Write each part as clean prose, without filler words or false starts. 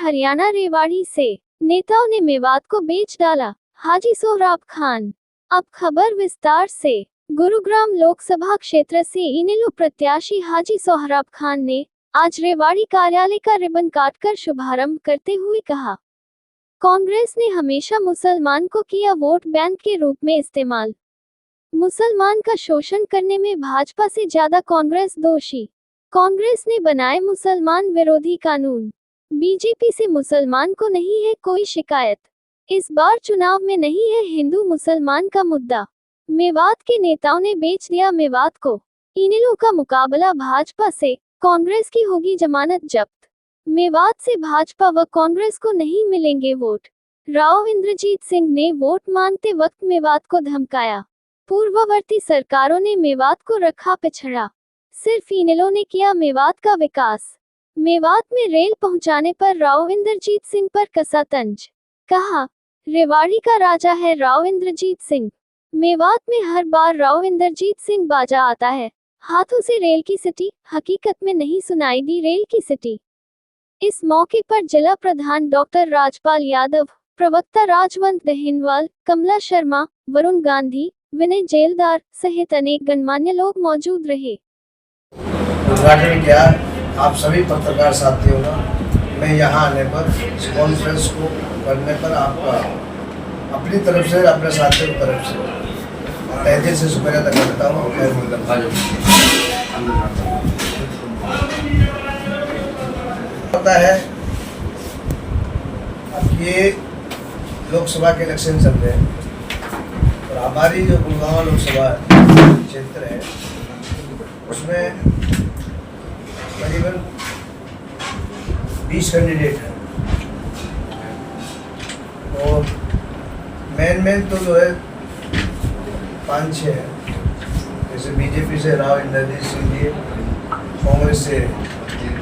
हरियाणा रेवाड़ी से नेताओं ने मेवात को बेच डाला, हाजी सोहराब खान। अब खबर विस्तार से। गुरुग्राम लोकसभा क्षेत्र से इनेलो प्रत्याशी हाजी सोहराब खान ने आज रेवाड़ी कार्यालय का रिबन काटकर शुभारंभ करते हुए कहा, कांग्रेस ने हमेशा मुसलमान को किया वोट बैंक के रूप में इस्तेमाल। मुसलमान का शोषण करने में भाजपा से ज्यादा कांग्रेस दोषी। कांग्रेस ने बनाए मुसलमान विरोधी कानून। बीजेपी से मुसलमान को नहीं है कोई शिकायत। इस बार चुनाव में नहीं है हिंदू मुसलमान का मुद्दा। मेवात के नेताओं ने बेच दिया मेवात को। इनेलो का मुकाबला भाजपा से, कांग्रेस की होगी जमानत जब्त। मेवात से भाजपा व कांग्रेस को नहीं मिलेंगे वोट। राव इंद्रजीत सिंह ने वोट मांगते वक्त मेवात को धमकाया। पूर्ववर्ती सरकारों ने मेवात को रखा पिछड़ा। सिर्फ इनेलो ने किया मेवात का विकास। मेवात में रेल पहुंचाने पर राव इंद्रजीत सिंह पर कसा तंज। कहा, रेवाड़ी का राजा है राव इंद्रजीत सिंह। मेवात में हर बार राव इंद्रजीत सिंह बाजा आता है। हाथों से रेल की सिटी, हकीकत में नहीं सुनाई दी रेल की सिटी। इस मौके पर जिला प्रधान डॉक्टर राजपाल यादव, प्रवक्ता राजवंत दहिनवाल, कमला शर्मा, वरुण गांधी, विनय जेलदार सहित अनेक गणमान्य लोग मौजूद रहे। उद्घाटन किया आप सभी पत्रकार साथियों का। मैं यहाँ आने पर, इस कॉन्फ्रेंस को करने पर आपका अपनी तरफ से, अपने साथियों की तरफ से तहे दिल से शुक्रिया अदा करता हूँ। पता है अब ये लोकसभा के इलेक्शन चल रहे हैं और हमारी जो गुड़गांव लोकसभा क्षेत्र है उसमें करीबन 20 कैंडिडेट हैं और मेन तो जो है 5-6 है। जैसे बीजेपी से राव इंद्रजीत सिंह जी, कांग्रेस से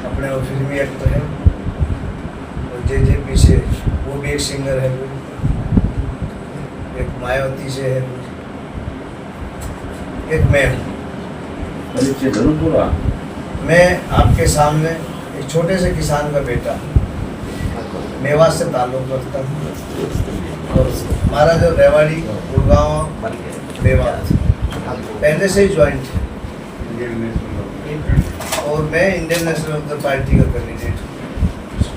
अपने फिल्मी एक्टर है और जेजेपी से वो भी एक सिंगर है, एक मायावती से है, एक मैं हूँ। मैं आपके सामने एक छोटे से किसान का बेटा, मेवात से ताल्लुक रखता हूँ और हमारा जो रेवाड़ी गुड़गांव मेवात पहले से ही ज्वाइंट है और मैं इंडियन नेशनल पार्टी का कैंडिडेट हूँ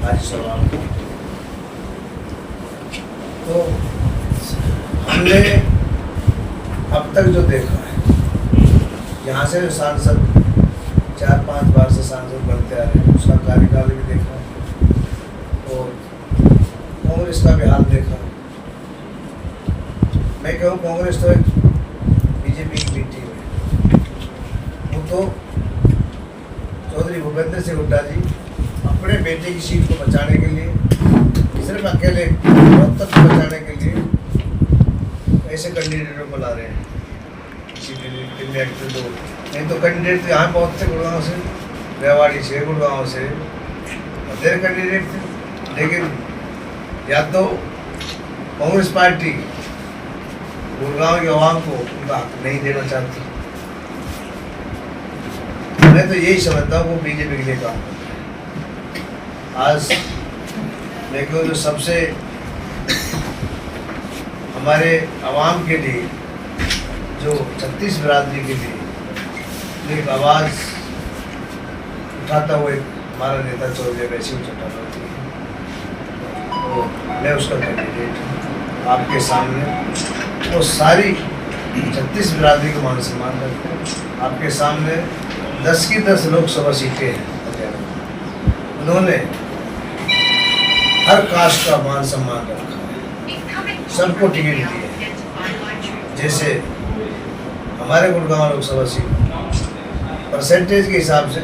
हाजी सोहराब। तो हमने अब तक जो देखा है, यहाँ से जो सांसद 4-5 बार से सांसद बनते आ रहे हैं उसका कार्यकाल भी देखा और कांग्रेस का भी हाल देखा। मैं कहूँ कांग्रेस तो एक बीजेपी की बेटी है। वो तो चौधरी भूपेंद्र सिंह हुड्डा जी अपने बेटे की सीट को बचाने के लिए, सिर्फ अकेले रोहतक को बचाने के लिए ऐसे कैंडिडेटों को ला रहे हैं। नहीं तो कैंडिडेट यहाँ बहुत थे, गुड़गांव से, रेवाड़ी से, गुड़गांव से देर कैंडिडेट थे, लेकिन या तो कांग्रेस पार्टी गुड़गांव के अवाम को उनका हक नहीं देना चाहती। मैं तो यही समझता हूँ वो बीजेपी के लिए काम करता है। आज देखो जो सबसे हमारे अवाम के लिए, जो 36 बिरादरी के लिए एक आवाज़ उठाता हुआ हमारा नेता चौधरी वैसी चट्टान होती है, तो मैं उसका कैंडिडेट हूँ आपके सामने। वो सारी 36 बिरादरी को मान सम्मान करते हैं। आपके सामने 10 की 10 लोकसभा सीटें हैं। उन्होंने हर कास्ट का मान सम्मान रखा है, सबको टिकट दी है। जैसे हमारे गुड़गांव लोकसभा सीट परसेंटेज के हिसाब से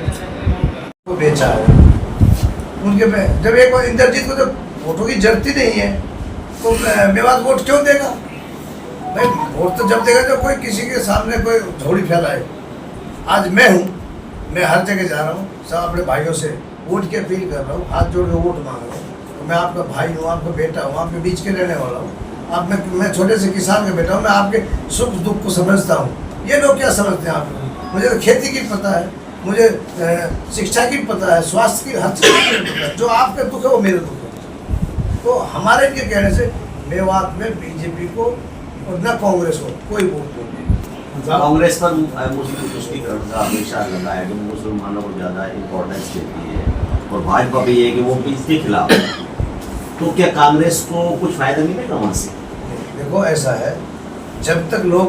वो बेचा है उनके में। जब एक बार इंद्रजीत को जब वोटों की जरूरत ही नहीं है तो मेवात वोट क्यों देगा भाई? वोट तो जब देगा जब कोई किसी के सामने कोई झोड़ी फैलाए। आज मैं हूँ, मैं हर जगह जा रहा हूँ, सब अपने भाइयों से वोट की अपील कर रहा हूँ, हाथ जोड़ के वोट मांग रहा हूँ। तो मैं आपका भाई हूँ, आपका बेटा हूँ, आपके बीच के रहने वाला हूँ। आप मैं छोटे से किसान का बेटा हूँ, मैं आपके सुख दुख को समझता हूँ। ये लोग क्या समझते हैं आप लोग? मुझे तो खेती की पता है, मुझे शिक्षा की पता है, स्वास्थ्य की, हर चीज़ की पता है। जो आपका दुख है वो मेरे दुख है। तो हमारे इनके कहने से मेवात में बीजेपी को और न कांग्रेस को कोई वोट नहीं देगा। कांग्रेस पर मुस्लिम तुष्टिकरण का हमेशा लगा है कि मुसलमानों को ज़्यादा इम्पोर्टेंस देती है, और भाजपा भी है कि वो इसके खिलाफ है। तो क्या कांग्रेस को कुछ फायदा मिलेगा वहाँ से? देखो ऐसा है, जब तक लोग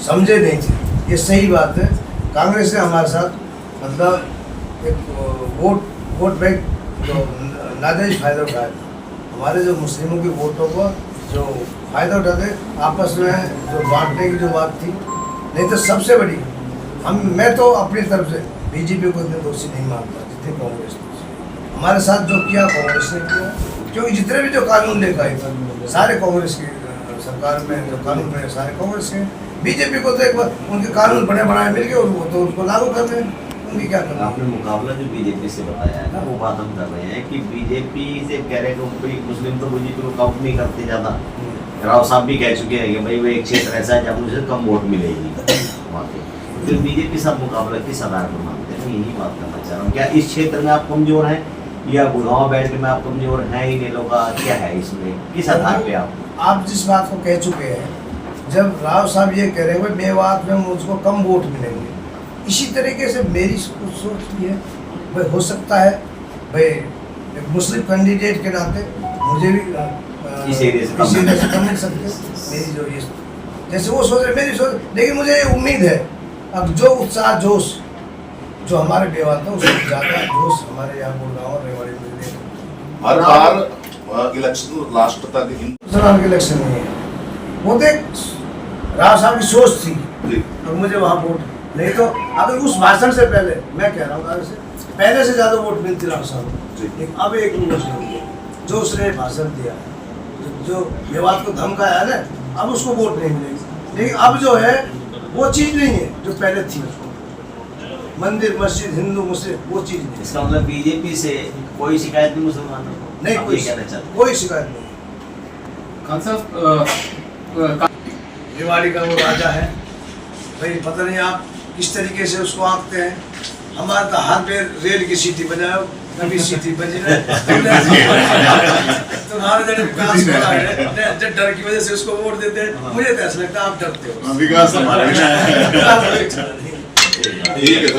समझे नहीं थे, ये सही बात है, कांग्रेस ने हमारे साथ मतलब एक वोट बैंक जो नाजायज फायदा उठाया था, हमारे जो मुस्लिमों के वोटों को जो फायदा उठाते आपस में जो बांटने की जो बात थी, नहीं तो सबसे बड़ी मैं तो अपनी तरफ से बीजेपी को इतने दोषी नहीं मानता जितने कांग्रेस ने। हमारे साथ जो किया कांग्रेस ने किया, क्योंकि जितने भी जो कानून लेकर आए थे सारे कांग्रेस की सरकार में जो कानून बने सारे कांग्रेस के। बीजेपी को तो एक बार उनके कानून बनाए मिल गए और वो तो उनको लागू कर रहे हैं, उनकी क्या करना। आपने मुकाबला जो बीजेपी से बताया है ना, वो बात हम कर रहे हैं कि बीजेपी से कह रहे हैं कि मुस्लिम तो बीजेपी को काउंट नहीं करते ज़्यादा। राव साहब भी कह चुके हैं कि भाई वो एक क्षेत्र ऐसा है जहाँ मुझे कम वोट मिलेगी वहाँ पे। फिर बीजेपी साथ मुकाबला किस आधार पर मानते हैं? यही बात करना चाह रहा हूँ, क्या इस क्षेत्र में आप कमजोर हैं या गुड़गांव बेल्ट में आप कमजोर हैं? इन लोगों का क्या है इसमें, किस आधार पे आप जिस बात को कह चुके हैं, जब राव साहब ये कह रहे हैं मेवात में मुझको कम वोट मिलेंगे, इसी तरीके से मेरी सोच भी है भाई, हो सकता है भाई एक मुस्लिम कैंडिडेट के नाते मुझे भी इस एरिया से कम मिल सकते हैं। मेरी जो ये जैसे वो सोच रहे मेरी सोच, लेकिन मुझे उम्मीद है अब जो उत्साह जोश जो हमारे मेवात में उससे ज़्यादा जोश हमारे यहाँ गुड़गांव और रेवाड़ी में मिलेगा। हर बार इलेक्शन लास्ट तक हिंदुस्तान के इलेक्शन नहीं है, वो तो एक राव साहब की सोच थी, अब मुझे वहाँ वोट नहीं तो अगर उस भाषण से पहले मैं कह रहा हूँ पहले से ज़्यादा वोट मिलती राव साहब को। अब एक जो उसने भाषण दिया जो मेवात को धमकाया है ना, अब उसको वोट नहीं मिलेगी। लेकिन अब जो है वो चीज़ नहीं है जो पहले थी, मंदिर मस्जिद हिंदू मुस्लिम वो चीज़ नहीं। इसका मतलब बीजेपी से कोई शिकायत नहीं मुसलमानों को? नहीं, कोई शिकायत नहीं। खान साहब रेवाड़ी का वो राजा है भाई, पता नहीं आप किस तरीके से उसको आंकते हैं। हमारा तो हर बेर रेल की सीटी बजाओ, कभी सीटी बजी नहीं। तुम्हारे जन विकास हो रहा है, जब डर की वजह से उसको वोट देते हैं, मुझे तो ऐसा लगता है आप डरते हो। विकास हमारा विकास ठीक है।